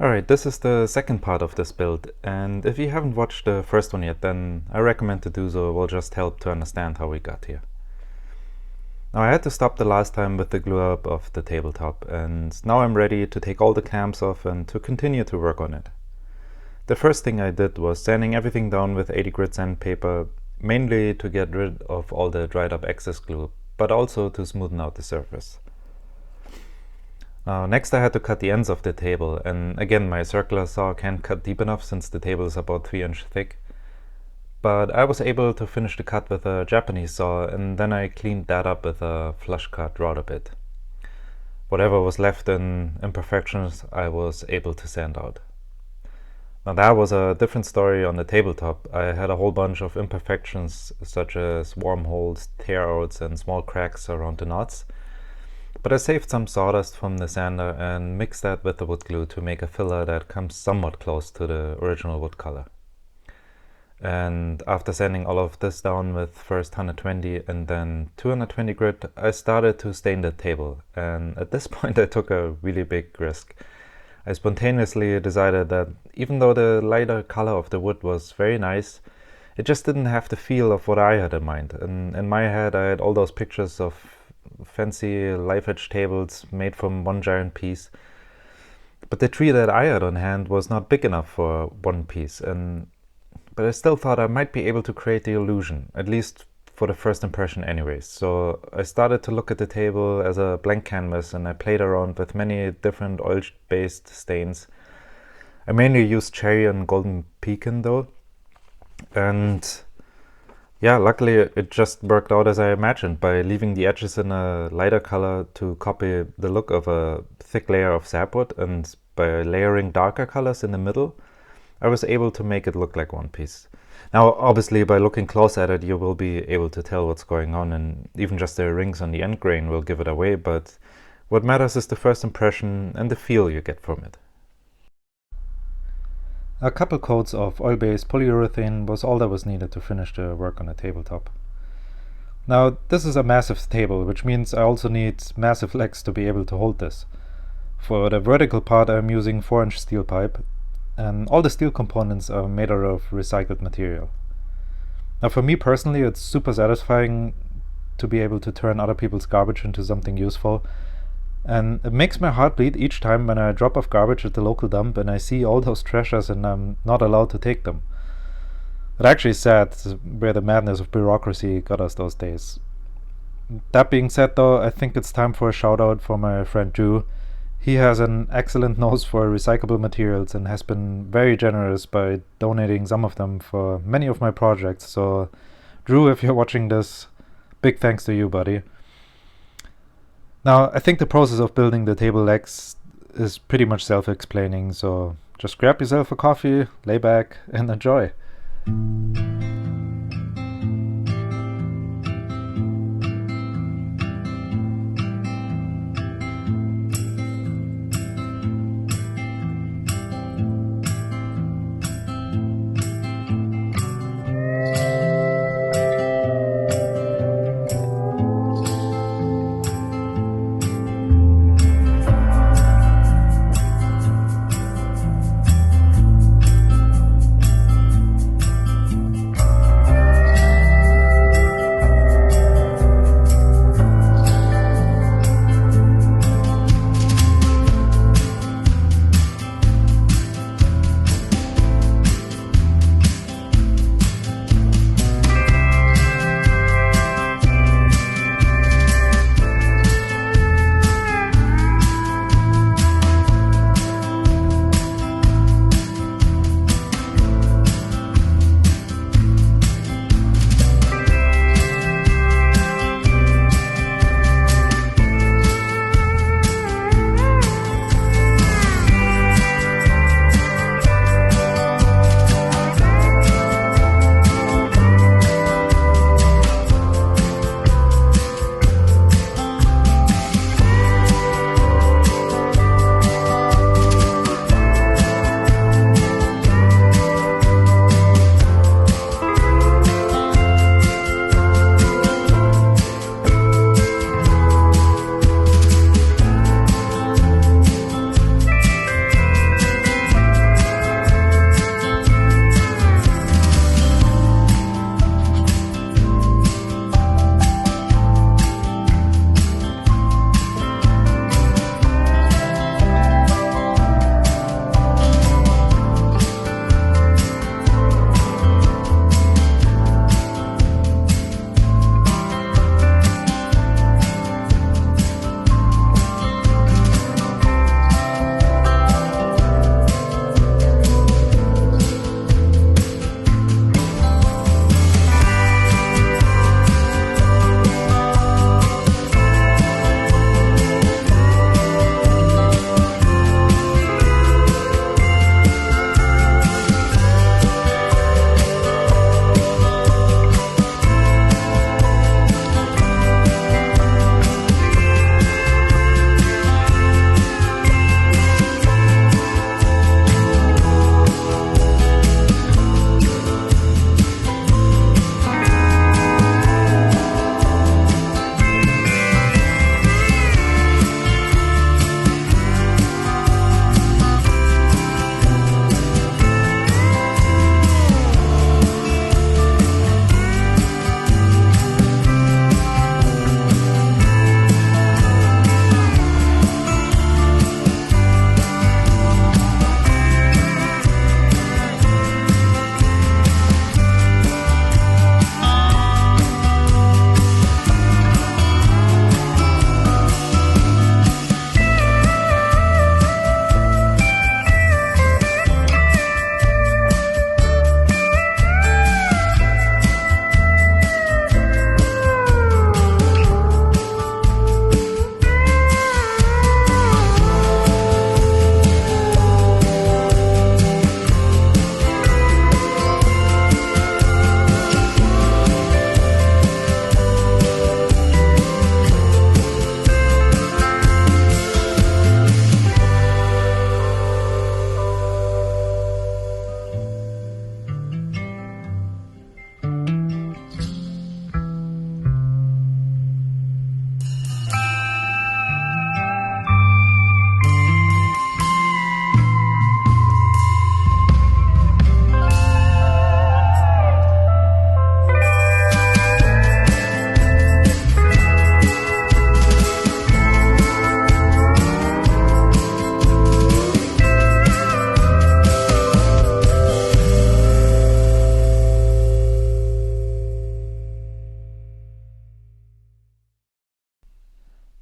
Alright, this is the second part of this build, and if you haven't watched the first one yet, then I recommend to do so. It will just help to understand how we got here. Now I had to stop the last time with the glue up of the tabletop, and now I'm ready to take all the clamps off and to continue to work on it. The first thing I did was sanding everything down with 80 grit sandpaper, mainly to get rid of all the dried up excess glue, but also to smoothen out the surface. Next I had to cut the ends of the table, and again my circular saw can't cut deep enough since the table is about 3 inches thick. But I was able to finish the cut with a Japanese saw, and then I cleaned that up with a flush cut router bit. Whatever was left in imperfections I was able to sand out. Now that was a different story on the tabletop. I had a whole bunch of imperfections such as wormholes, tear-outs and small cracks around the knots. But I saved some sawdust from the sander and mixed that with the wood glue to make a filler that comes somewhat close to the original wood color. And after sanding all of this down with first 120 and then 220 grit, I started to stain the table. And at this point I took a really big risk. I spontaneously decided that even though the lighter color of the wood was very nice, it just didn't have the feel of what I had in mind. And in my head I had all those pictures of fancy life edge tables made from one giant piece, but the tree that I had on hand was not big enough for one piece, but I still thought I might be able to create the illusion, at least for the first impression anyways. So I started to look at the table as a blank canvas, and I played around with many different oil-based stains. I mainly used cherry and golden pecan though, and yeah, luckily it just worked out as I imagined, by leaving the edges in a lighter color to copy the look of a thick layer of sapwood, and by layering darker colors in the middle, I was able to make it look like one piece. Now obviously by looking close at it you will be able to tell what's going on, and even just the rings on the end grain will give it away, but what matters is the first impression and the feel you get from it. A couple coats of oil-based polyurethane was all that was needed to finish the work on the tabletop. Now this is a massive table, which means I also need massive legs to be able to hold this. For the vertical part I'm using 4-inch steel pipe, and all the steel components are made out of recycled material. Now for me personally it's super satisfying to be able to turn other people's garbage into something useful. And it makes my heart bleed each time when I drop off garbage at the local dump and I see all those treasures and I'm not allowed to take them. It actually is sad where the madness of bureaucracy got us those days. That being said though, I think it's time for a shout out for my friend Drew. He has an excellent nose for recyclable materials and has been very generous by donating some of them for many of my projects. So Drew, if you're watching this, big thanks to you, buddy. Now, I think the process of building the table legs is pretty much self-explaining, so just grab yourself a coffee, lay back, and enjoy.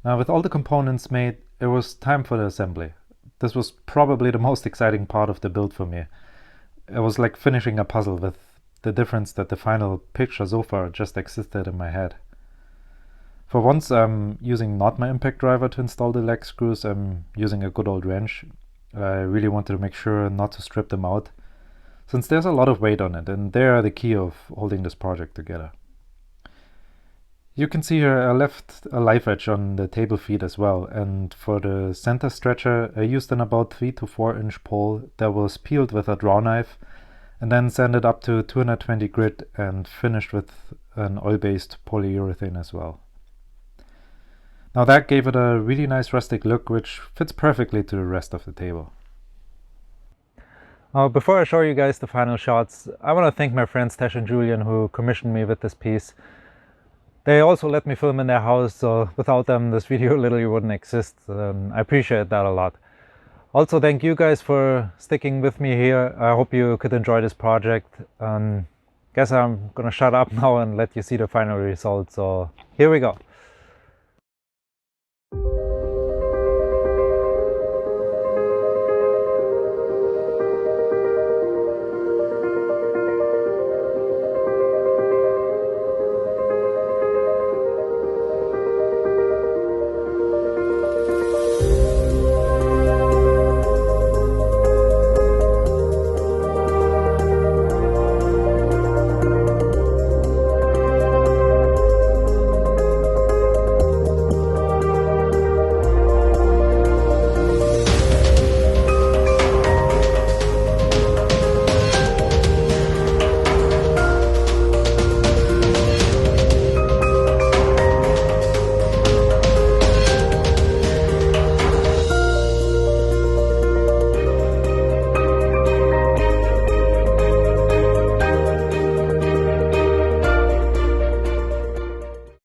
Now, with all the components made, it was time for the assembly. This was probably the most exciting part of the build for me. It was like finishing a puzzle, with the difference that the final picture so far just existed in my head. For once, I'm using not my impact driver to install the leg screws. I'm using a good old wrench. I really wanted to make sure not to strip them out, since there's a lot of weight on it, and they are the key of holding this project together. You can see here I left a live edge on the table feet as well, and for the center stretcher I used an about 3 to 4 inch pole that was peeled with a draw knife and then sanded up to 220 grit and finished with an oil-based polyurethane as well. Now that gave it a really nice rustic look, which fits perfectly to the rest of the table. Before I show you guys the final shots, I want to thank my friends Tash and Julian who commissioned me with this piece. They also let me film in their house, so without them this video literally wouldn't exist. I appreciate that a lot. Also, thank you guys for sticking with me here. I hope you could enjoy this project. Guess I'm gonna shut up now and let you see the final result, so here we go.